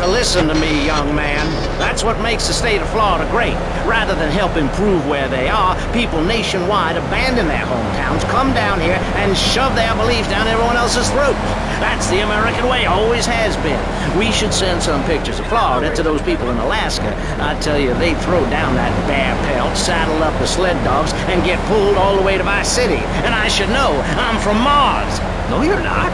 to listen to me, young man. That's what makes the state of Florida great. Rather than help improve where they are, people nationwide abandon their hometowns, come down here, and shove their beliefs down everyone else's throats. That's the American way, always has been. We should send some pictures of Florida to those people in Alaska. I tell you, they throw down that bear pelt, saddle up the sled dogs, and get pulled all the way to Vice City. And I should know, I'm from Mars. No, you're not.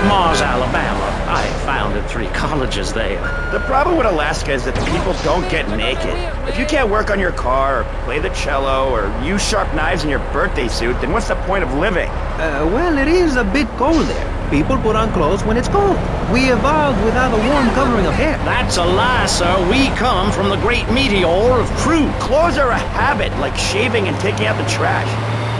Mars, Alabama. I founded 3 colleges there. The problem with Alaska is that the people don't get naked. If you can't work on your car, or play the cello, or use sharp knives in your birthday suit, then what's the point of living? Well, it is a bit cold there. People put on clothes when it's cold. We evolved without a warm covering of hair. That's a lie, sir. We come from the great meteor of truth. Clothes are a habit, like shaving and taking out the trash.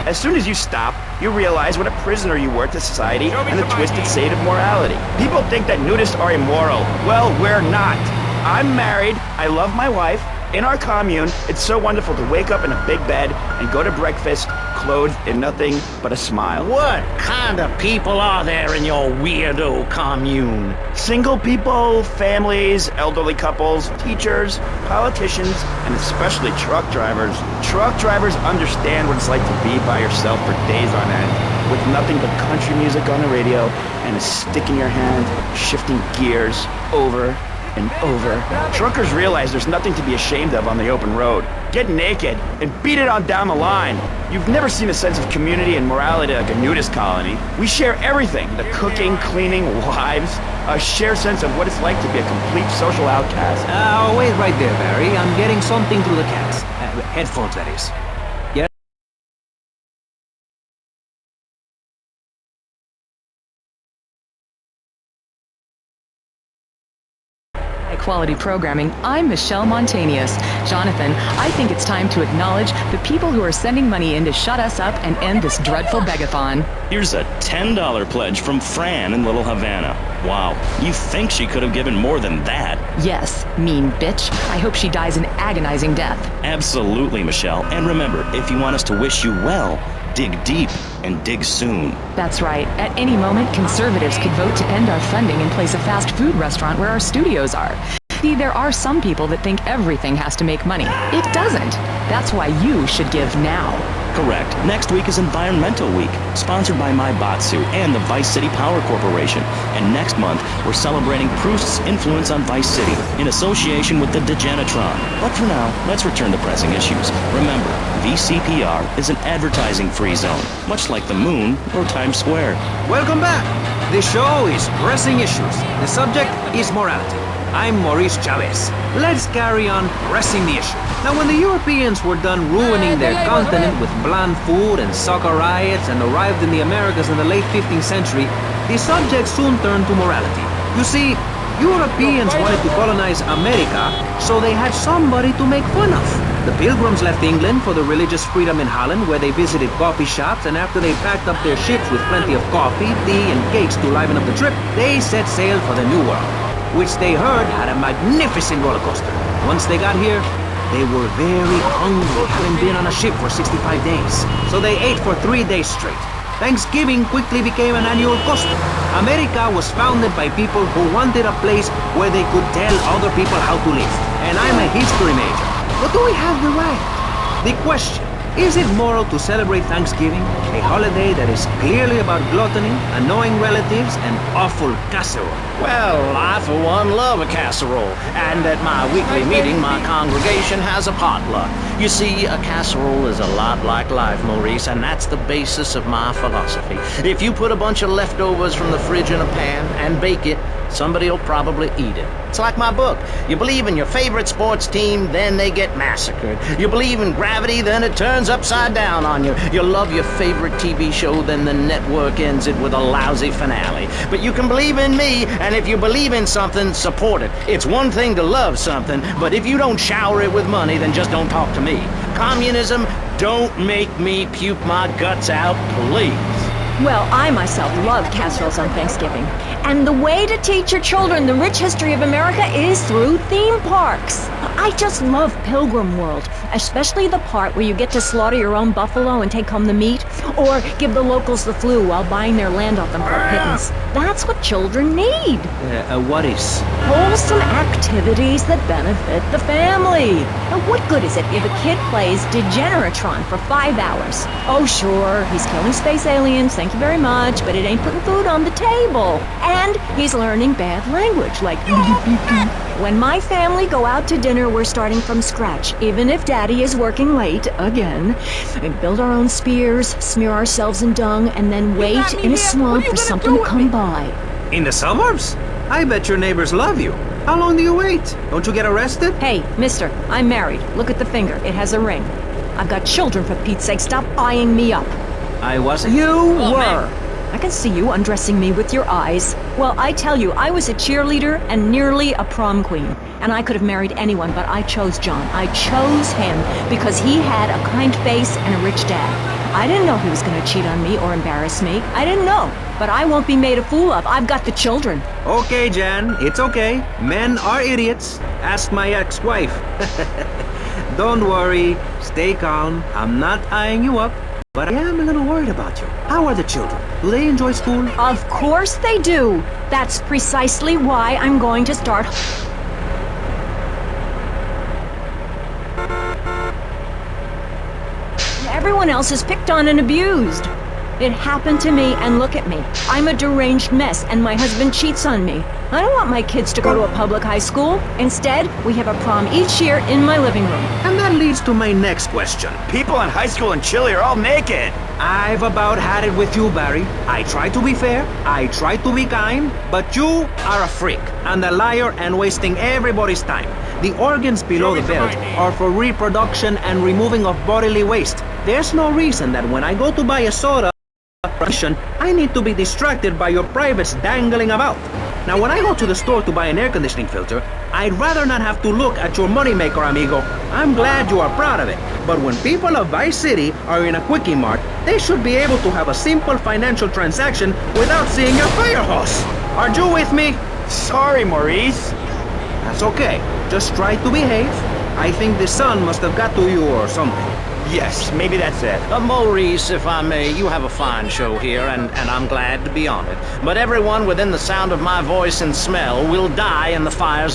As soon as you stop, you realize what a prisoner you were to society and the twisted state of morality. People think that nudists are immoral. Well, we're not. I'm married, I love my wife. In our commune, it's so wonderful to wake up in a big bed and go to breakfast clothed in nothing but a smile. What kind of people are there in your weirdo commune? Single people, families, elderly couples, teachers, politicians, and especially truck drivers. Truck drivers understand what it's like to be by yourself for days on end, with nothing but country music on the radio and a stick in your hand, shifting gears over and over. Truckers realize there's nothing to be ashamed of on the open road. Get naked and beat it on down the line. You've never seen a sense of community and morality like a nudist colony. We share everything, the cooking, cleaning, wives, a shared sense of what it's like to be a complete social outcast. Wait right there, Barry. I'm getting something through the cats. Headphones, that is. Quality programming, I'm Michelle Montanius. Jonathan, I think it's time to acknowledge the people who are sending money in to shut us up and end this dreadful begathon. Here's a $10 pledge from Fran in Little Havana. Wow, you think she could have given more than that? Yes, mean bitch. I hope she dies an agonizing death. Absolutely, Michelle. And remember, if you want us to wish you well, dig deep and dig soon. That's right. At any moment, conservatives could vote to end our funding and place a fast food restaurant where our studios are. See, there are some people that think everything has to make money. It doesn't. That's why you should give now. Correct. Next week is Environmental Week, sponsored by My Batsu and the Vice City Power Corporation. And next month, we're celebrating Proust's influence on Vice City in association with the Degenitron. But for now, let's return to pressing issues. Remember, VCPR is an advertising-free zone, much like the moon or Times Square. Welcome back. The show is Pressing Issues. The subject is morality. I'm Maurice Chavez. Let's carry on pressing the issue. Now, when the Europeans were done ruining their continent with bland food and soccer riots and arrived in the Americas in the late 15th century, the subject soon turned to morality. You see, Europeans wanted to colonize America, so they had somebody to make fun of. The Pilgrims left England for the religious freedom in Holland, where they visited coffee shops, and after they packed up their ships with plenty of coffee, tea, and cakes to liven up the trip, they set sail for the New World, which they heard had a magnificent roller coaster. Once they got here, they were very hungry, having been on a ship for 65 days. So they ate for 3 days straight. Thanksgiving quickly became an annual custom. America was founded by people who wanted a place where they could tell other people how to live. And I'm a history major. But do we have the right? The question, is it moral to celebrate Thanksgiving, a holiday that is clearly about gluttony, annoying relatives, and awful casserole? Well, I for one love a casserole, and at my weekly meeting my congregation has a potluck. You see, a casserole is a lot like life, Maurice, and that's the basis of my philosophy. If you put a bunch of leftovers from the fridge in a pan and bake it, somebody'll probably eat it. It's like my book. You believe in your favorite sports team, then they get massacred. You believe in gravity, then it turns upside down on you. You love your favorite TV show, then the network ends it with a lousy finale. But you can believe in me, and if you believe in something, support it. It's one thing to love something, but if you don't shower it with money, then just don't talk to me. Communism, don't make me puke my guts out, please. Well, I myself love casseroles on Thanksgiving. And the way to teach your children the rich history of America is through theme parks. I just love Pilgrim World, especially the part where you get to slaughter your own buffalo and take home the meat, or give the locals the flu while buying their land off them for a pittance. That's what children need. What is? Wholesome activities that benefit the family. Now, what good is it if a kid plays Degeneratron for 5 hours? Oh, sure, he's killing space aliens, thank you very much, but it ain't putting food on the table. And he's learning bad language, like when my family go out to dinner, we're starting from scratch, even if Daddy is working late, again. We build our own spears, smear ourselves in dung, and then wait in a swamp for something to come by. In the suburbs? I bet your neighbors love you. How long do you wait? Don't you get arrested? Hey, mister, I'm married. Look at the finger. It has a ring. I've got children, for Pete's sake. Stop eyeing me up. I wasn't. You were. I can see you undressing me with your eyes. Well, I tell you, I was a cheerleader and nearly a prom queen. And I could have married anyone, but I chose John. I chose him because he had a kind face and a rich dad. I didn't know he was going to cheat on me or embarrass me. I didn't know. But I won't be made a fool of. I've got the children. Okay, Jan, it's okay. Men are idiots. Ask my ex-wife. Don't worry. Stay calm. I'm not eyeing you up. But I am a little worried about you. How are the children? Do they enjoy school? Of course they do. That's precisely why I'm going to start. Everyone else is picked on and abused. It happened to me, and look at me. I'm a deranged mess, and my husband cheats on me. I don't want my kids to go to a public high school. Instead, we have a prom each year in my living room. And that leads to my next question. People in high school in Chile are all naked. I've about had it with you, Barry. I try to be fair, I try to be kind, but you are a freak, and a liar, and wasting everybody's time. The organs below the belt are for reproduction and removing of bodily waste. There's no reason that when I go to buy a soda, I need to be distracted by your privates dangling about. Now, when I go to the store to buy an air conditioning filter, I'd rather not have to look at your moneymaker, amigo. I'm glad you are proud of it. But when people of Vice City are in a Quickie Mart, they should be able to have a simple financial transaction without seeing your fire hose. Are you with me? Sorry, Maurice. That's okay. Just try to behave. I think the sun must have got to you or something. Yes, maybe that's it. Maurice, if I may, you have a fine show here, and I'm glad to be on it. But everyone within the sound of my voice and smell will die in the fires of